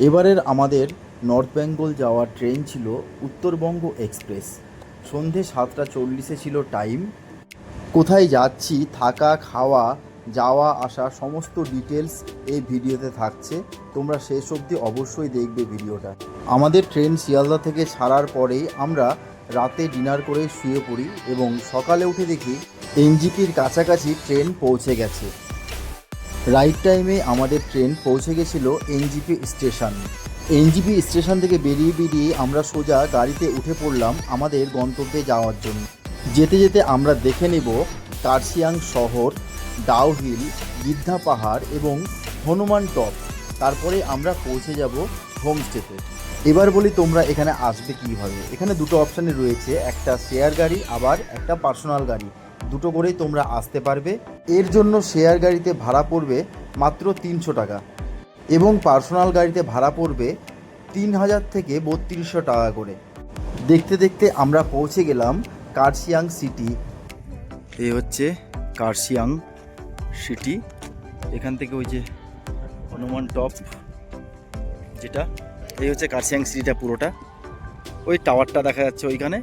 এবারের আমাদের নর্থ বেঙ্গল যাওয়ার ট্রেন ছিল উত্তরবঙ্গ এক্সপ্রেস। সন্ধে 7:40 ছিল টাইম। কোথায় যাচ্ছি, থাকা খাওয়া যাওয়া আসা সমস্ত ডিটেলস এই ভিডিওতে থাকছে, তোমরা শেষ অবধি অবশ্যই দেখবে ভিডিওটা। আমাদের ট্রেন শিয়ালদা থেকে ছাড়ার পরেই আমরা রাতে ডিনার করে শুয়ে পড়ি এবং সকালে উঠে দেখি এনজিপির কাছাকাছি ট্রেন পৌঁছে গেছে। রাইট টাইমে আমাদের ট্রেন পৌঁছে গেছিলো এনজিপি স্টেশন। এনজিপি স্টেশন থেকে বেরিয়ে আমরা সোজা গাড়িতে উঠে পড়লাম আমাদের গন্তব্যে যাওয়ার জন্য। যেতে যেতে আমরা দেখে নেব কার্শিয়াং শহর, ডাউহিল, গিদ্ধা পাহাড় এবং হনুমান টপ। তারপরে আমরা পৌঁছে যাব হোমস্টেতে। এবার বলি তোমরা এখানে আসবে কীভাবে। এখানে দুটো অপশানে রয়েছে, একটা শেয়ার গাড়ি আবার একটা পার্সোনাল গাড়ি। দুটো করেই তোমরা আসতে পারবে। এর জন্য শেয়ার গাড়িতে ভাড়া পড়বে মাত্র 300 টাকা এবং পার্সোনাল গাড়িতে ভাড়া পড়বে 3000 থেকে 3200 টাকা করে। দেখতে দেখতে আমরা পৌঁছে গেলাম কার্শিয়াং সিটি। এই হচ্ছে কার্শিয়াং সিটি। এখান থেকে ওই যে হনুমান টপ, যেটা এই হচ্ছে কার্শিয়াং সিটিটা পুরোটা। ওই টাওয়ারটা দেখা যাচ্ছে ওইখানে,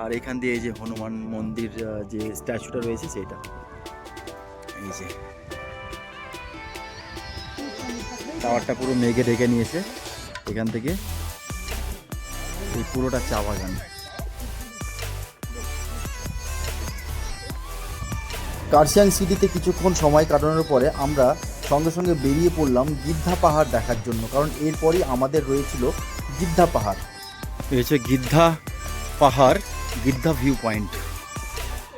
আর এখান দিয়ে এই যে হনুমান মন্দির যে স্ট্যাচুটা রয়েছে সেইটা। এই যে টাওয়ারটা পুরো মেঘে ঢেকে নিয়েছে। এখান থেকে এই পুরোটা চা বাগান। কার্শিয়াং সিটিতে কিছুক্ষণ সময় কাটানোর পরে আমরা সঙ্গে সঙ্গে বেরিয়ে পড়লাম গিদ্ধা পাহাড় দেখার জন্য, কারণ এরপরই আমাদের রয়েছিল গিদ্ধা পাহাড়। এই হচ্ছে গিদ্ধা পাহাড়, গিদ্ধা ভিউ পয়েন্ট।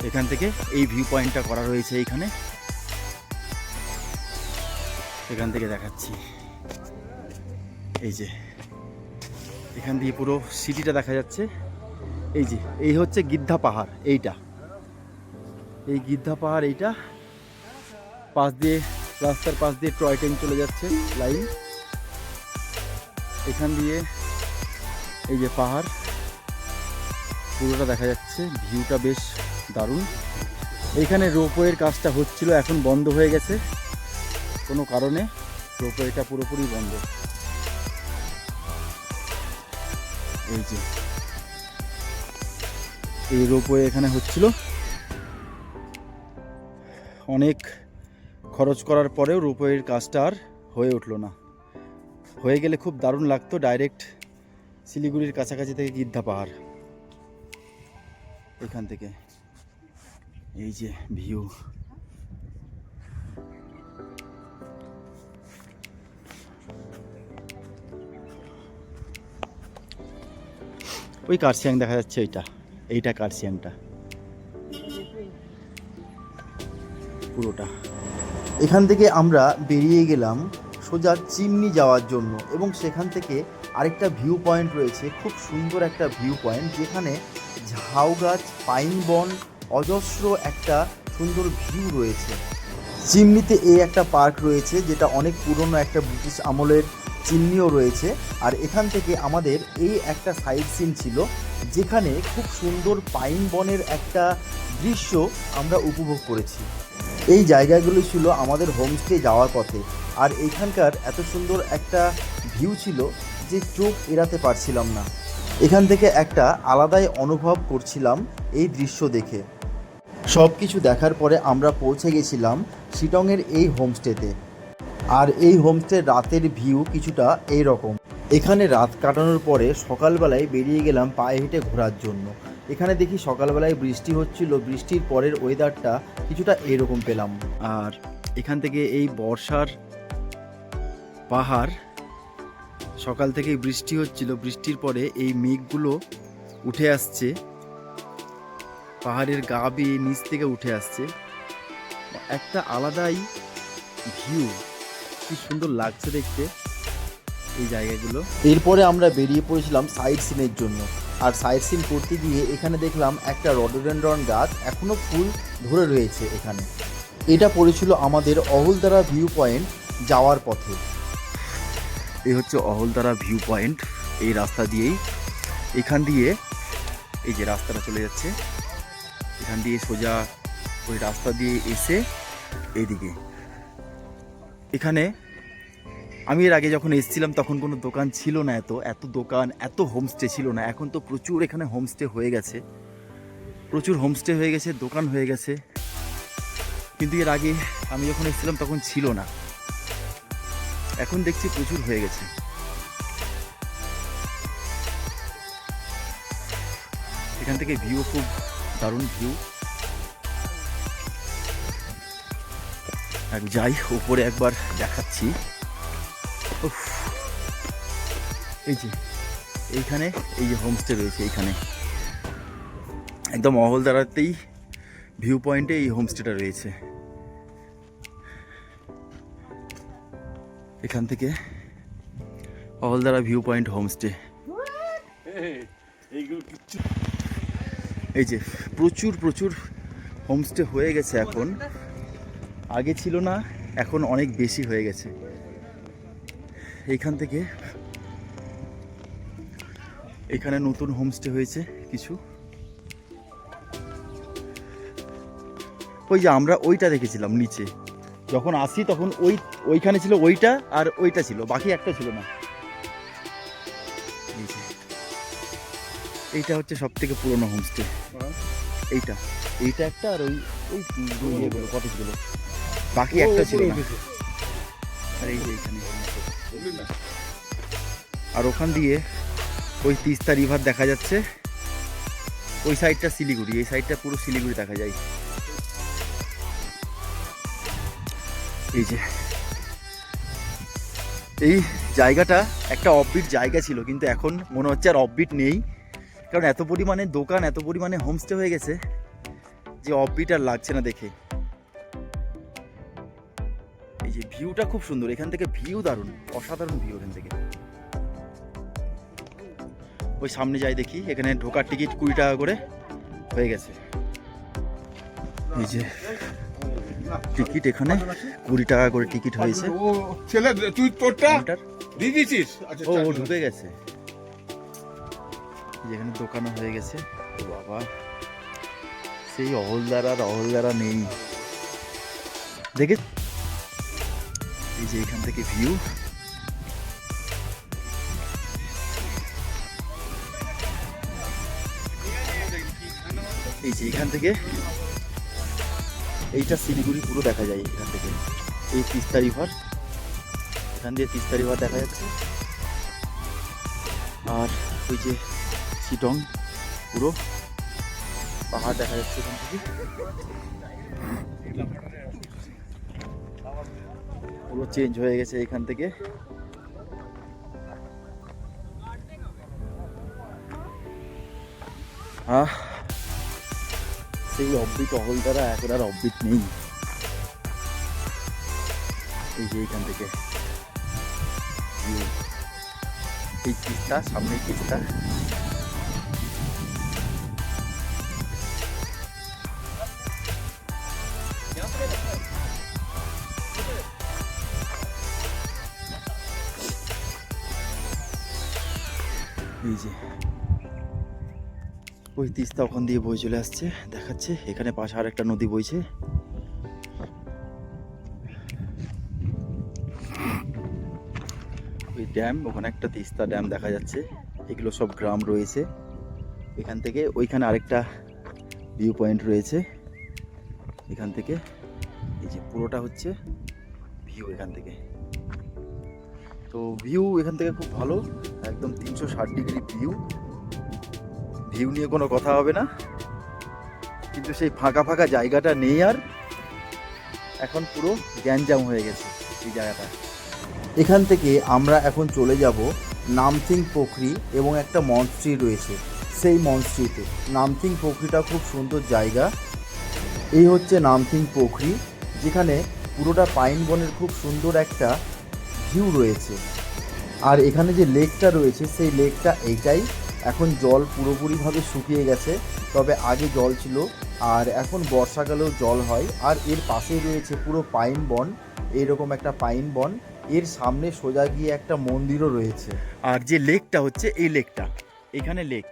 এখান থেকে এই ভিউ পয়েন্টটা করা রয়েছে এইখানে। এখান থেকে দেখাচ্ছি, এই যে এখান দিয়ে পুরো সিটিটা দেখা যাচ্ছে। এই যে এই হচ্ছে গিদ্ধা পাহাড়, এইটা এই গিদ্ধা পাহাড়, এইটা পাশ দিয়ে রাস্তার পাশ দিয়ে টয় ট্রেন চলে যাচ্ছে লাইন। এখান দিয়ে এই যে পাহাড় পুরোটা দেখা যাচ্ছে, ভিউটা বেশ দারুণ। এইখানে রোপওয়ের কাজটা হচ্ছিল, এখন বন্ধ হয়ে গেছে কোনো কারণে। রোপওয়েটা পুরোপুরি বন্ধ। এই যে এই রোপওয়ে এখানে হচ্ছিল, অনেক খরচ করার পরেও রোপওয়ের কাজটা আর হয়ে উঠলো না। হয়ে গেলে খুব দারুণ লাগতো, ডাইরেক্ট শিলিগুড়ির কাছাকাছি থেকে গিদ্ধা পাহাড়। এখান থেকে এই যে ভিউ। ওই কার্শিয়াং দেখা যাচ্ছে, এইটা কার্শিয়াংটা পুরোটা। এখান থেকে আমরা বেরিয়ে গেলাম সোজা চিমনি যাওয়ার জন্য এবং সেখান থেকে আরেকটা ভিউ পয়েন্ট রয়েছে, খুব সুন্দর একটা ভিউ পয়েন্ট, যেখানে ঝাউ গাছ, পাইন বন, অজস্র একটা সুন্দর ভিউ রয়েছে। চিমনিতে এই একটা পার্ক রয়েছে, যেটা অনেক পুরনো একটা ব্রিটিশ আমলের চিমনিও রয়েছে। আর এখান থেকে আমাদের এই একটা সাইড সিন ছিল, যেখানে খুব সুন্দর পাইন বনের একটা দৃশ্য আমরা উপভোগ করেছি। এই জায়গাগুলো ছিল আমাদের হোমস্টে যাওয়ার পথে, আর এইখানকার এত সুন্দর একটা ভিউ ছিল যে চোখ এড়াতে পারছিলাম না। এখান থেকে একটা আলাদাই অনুভব করছিলাম এই দৃশ্য দেখে। সব কিছু দেখার পরে আমরা পৌঁছে গেছিলাম শিটংয়ের এই হোমস্টেতে। আর এই হোমস্টের রাতের ভিউ কিছুটা এই রকম। এখানে রাত কাটানোর পরে সকালবেলায় বেরিয়ে গেলাম পায়ে হেঁটে ঘোরার জন্য। এখানে দেখি সকালবেলায় বৃষ্টি হচ্ছিল, বৃষ্টির পরের ওয়েদারটা কিছুটা এরকম পেলাম। আর এখান থেকে এই বর্ষার পাহাড়, সকাল থেকেই বৃষ্টি হচ্ছিল, বৃষ্টির পরে এই মেঘগুলো উঠে আসছে, পাহাড়ের গা বেয়ে নিচ থেকে উঠে আসছে, একটা আলাদাই ভিউ। কি সুন্দর লাগছে দেখতে এই জায়গাগুলো। এরপরে আমরা বেরিয়ে পড়েছিলাম সাইড সিনের জন্য। আর সাইড সিন করতে গিয়ে এখানে দেখলাম একটা রডোডেনড্রন গাছ এখনো ফুল ধরে রয়েছে এখানে। এটা পড়েছিল আমাদের অহলদারা ভিউ পয়েন্ট যাওয়ার পথে। এই হচ্ছে অহলদারা ভিউ পয়েন্ট। এই রাস্তা দিয়েই, এখান দিয়ে এই যে রাস্তাটা চলে যাচ্ছে, এখান দিয়ে সোজা ওই রাস্তা দিয়ে এসে এইদিকে এখানে আমি এর আগে যখন এসেছিলাম তখন কোনো দোকান ছিল না, এত দোকান, এত হোমস্টে ছিল না। এখন তো প্রচুর এখানে হোমস্টে হয়ে গেছে, প্রচুর হোমস্টে হয়ে গেছে, দোকান হয়ে গেছে। কিন্তু এর আগে আমি যখন এসেছিলাম তখন ছিল না, এখন দেখছি প্রচুর হয়ে গেছে। এখান থেকে ভিউ খুব দারুণ ভিউ। যাই উপরে একবার দেখাচ্ছি। উফ, এই যে এইখানে এই যে হোমস্টে রয়েছে, এইখানে একদম অহলদারাতেই ভিউ পয়েন্টে এই হোমস্টেটা রয়েছে। এখান থেকে অহলদারা ভিউ পয়েন্ট হোমস্টে। এই যে প্রচুর প্রচুর হোমস্টে হয়ে গেছে এখন, আগে ছিল না, এখন অনেক বেশি হয়ে গেছে। এইখান থেকে এখানে নতুন হোমস্টে হয়েছে কিছু। ওই যে আমরা ওইটা দেখেছিলাম নিচে যখন আসি তখন ওইখানে ছিল ওইটা, আর ওইটা ছিল, বাকি একটা ছিল না। এইটা হচ্ছে সব থেকে পুরোনো হোমস্টে, এইটা একটা, আর ওই ইয়েগুলো কটেজগুলো, বাকি একটা ছিল না। আর এই যে এইখানে, আর ওখান দিয়ে ওই তিস্তা রিভার দেখা যাচ্ছে। ওই সাইডটা শিলিগুড়ি, এই সাইডটা পুরো শিলিগুড়ি দেখা যায়। এই যে এই জায়গাটা একটা অফবিট জায়গা ছিল, কিন্তু এখন মনে হচ্ছে আর অফবিট নেই, কারণ এত পরিমাণে দোকান, এত পরিমাণে হোমস্টে হয়ে গেছে যে অফবিট আর লাগছে না দেখে। এই যে ভিউটা খুব সুন্দর, এখান থেকে ভিউ দারুণ, অসাধারণ ভিউ এখান থেকে। ওই সামনে যাই দেখি, এখানে ঢোকার টিকিট 20 টাকা করে হয়ে গেছে। এই যে টিকিট এখানে 20 টাকা করে টিকিট হয়েছে। ছেলে তুই তোরটা দিয়ে দিয়েছিস? ও ঢুকে গেছে, যেখানে দোকানও হয়ে গেছে। ও বাবা, সেই অহলদারা নেই দেখে। এই যে এখান থেকে ভিউ, এই যে এখান থেকে এইটা শিলিগুড়ি পুরো দেখা যায় এখান থেকে। এই তিস্তা রিভার, এখান দিয়ে তিস্তা রিভার দেখা যাচ্ছে। আর ওই যে শিটং পুরো পাহাড় দেখা যাচ্ছে এখান থেকে, পুরো চেঞ্জ হয়ে গেছে এখান থেকে। সেই অফবিট অহলদারা এখন আর অফবিট নেই। এই যে এইখান থেকে এই তিস্তা, সামনে তিস্তা। এই যে ওই তিস্তা ওখান দিয়ে বয়ে চলে আসছে, দেখাচ্ছে এখানে পাশে আর একটা নদী বইছে। ওই ড্যাম, ওখানে একটা তিস্তা ড্যাম দেখা যাচ্ছে। এগুলো সব গ্রাম রয়েছে। এখান থেকে ওইখানে আরেকটা ভিউ পয়েন্ট রয়েছে। এখান থেকে এই যে পুরোটা হচ্ছে ভিউ এখান থেকে। তো ভিউ এখান থেকে খুব ভালো, একদম 360 ডিগ্রি ভিউ। ভিউ নিয়ে কোনো কথা হবে না, কিন্তু সেই ফাঁকা ফাঁকা জায়গাটা নেই আর, এখন পুরো গ্যাঞ্জাম হয়ে গেছে এই জায়গাটা। এখান থেকে আমরা এখন চলে যাব নামথিং পোখরি, এবং একটা মনস্ট্রি রয়েছে সেই মনস্ট্রিতে। নামথিং পোখরিটা খুব সুন্দর জায়গা। এই হচ্ছে নামথিং পোখরি, যেখানে পুরোটা পাইন বনের খুব সুন্দর একটা ভিউ রয়েছে। আর এখানে যে লেকটা রয়েছে সেই লেকটা এইটাই। এখন জল পুরোপুরিভাবে শুকিয়ে গেছে, তবে আগে জল ছিল, আর এখন বর্ষাকালেও জল হয়। আর এর পাশেই রয়েছে পুরো পাইন বন, এইরকম একটা পাইন বন। এর সামনে সোজা গিয়ে একটা মন্দিরও রয়েছে। আর যে লেকটা হচ্ছে এই লেকটা, এখানে লেক,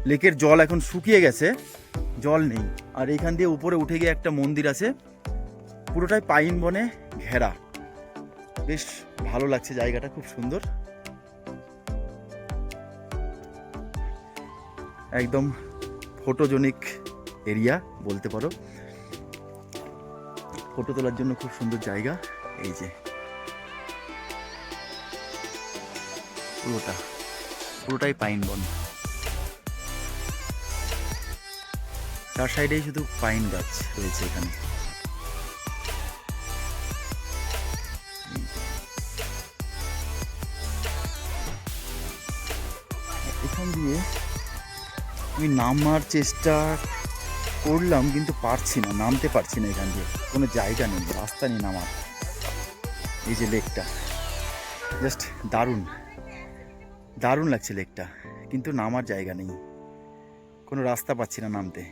লেকের জল এখন শুকিয়ে গেছে, জল নেই। আর এখান দিয়ে উপরে উঠে গিয়ে একটা মন্দির আছে, পুরোটাই পাইন বনে ঘেরা। বেশ ভালো লাগছে, জায়গাটা খুব সুন্দর, একদম ফটোজেনিক এরিয়া বলতে পারো। ফটো তোলার জন্য খুব সুন্দর জায়গা। এই যে পুরোটাই পাইন বন, চার সাইডেই শুধু পাইন গাছ রয়েছে এখানে। এখান দিয়ে আমি নামার চেষ্টা করলাম কিন্তু পারছি না, নামতে পারছি না। এখান দিয়ে কোনো জায়গা নেই, রাস্তা নেই নামার। এই যে লেকটা, জাস্ট দারুণ দারুণ লাগছে লেকটা, কিন্তু নামার জায়গা নেই, কোনো রাস্তা পাচ্ছি না নামতে।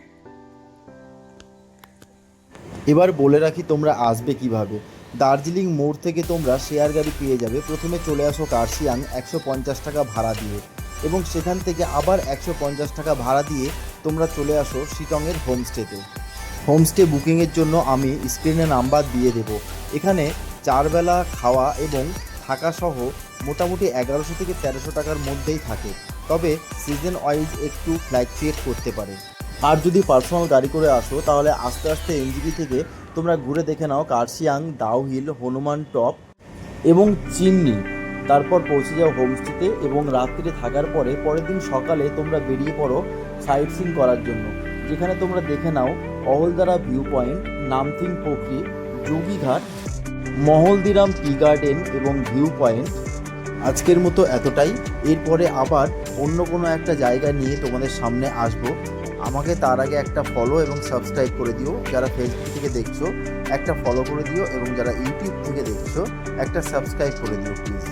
এবার বলে রাখি তোমরা আসবে কিভাবে। দার্জিলিং মোড় থেকে তোমরা শেয়ার গাড়ি পেয়ে যাবে। প্রথমে চলে আসো কার্শিয়াং 150 টাকা ভাড়া দিয়ে, এবং সেখান থেকে আবার 150 টাকা ভাড়া দিয়ে তোমরা চলে আসো শিটংয়ের হোমস্টেতে। হোমস্টে বুকিংয়ের জন্য আমি স্ক্রিনে নাম্বার দিয়ে দেব। এখানে 4 বেলা খাওয়া এবং থাকা সহ মোটামুটি 1100 থেকে 1300 টাকার মধ্যেই থাকে, তবে সিজন ওয়াইজ একটু ফ্ল্যাকচুয়েট করতে পারে। আর যদি পার্সোনাল গাড়ি করে আসো তাহলে আস্তে আস্তে এনজিপি থেকে তোমরা ঘুরে দেখে নাও কার্শিয়াং, দাও হিল, হনুমান টপ এবং চিমনি। তারপর পৌঁছে যাও হোমস্টেতে এবং রাত্রিতে থাকার পরে পরের দিন সকালে তোমরা বেরিয়ে পড়ো সাইট সিন করার জন্য, যেখানে তোমরা দেখে নাও Ahaldara view point, Namthing Pokhri, Jogighat, Mahaldiram tea garden এবং ভিউ পয়েন্ট। আজকের মতো এতটাই। এরপরে আবার অন্য কোনো একটা জায়গা নিয়ে তোমাদের সামনে আসবো। আমাকে তার আগে একটা ফলো এবং সাবস্ক্রাইব করে দিও। যারা ফেসবুক থেকে দেখছো একটা ফলো করে দিও, এবং যারা ইউটিউব থেকে দেখছো একটা সাবস্ক্রাইব করে দিও প্লিজ।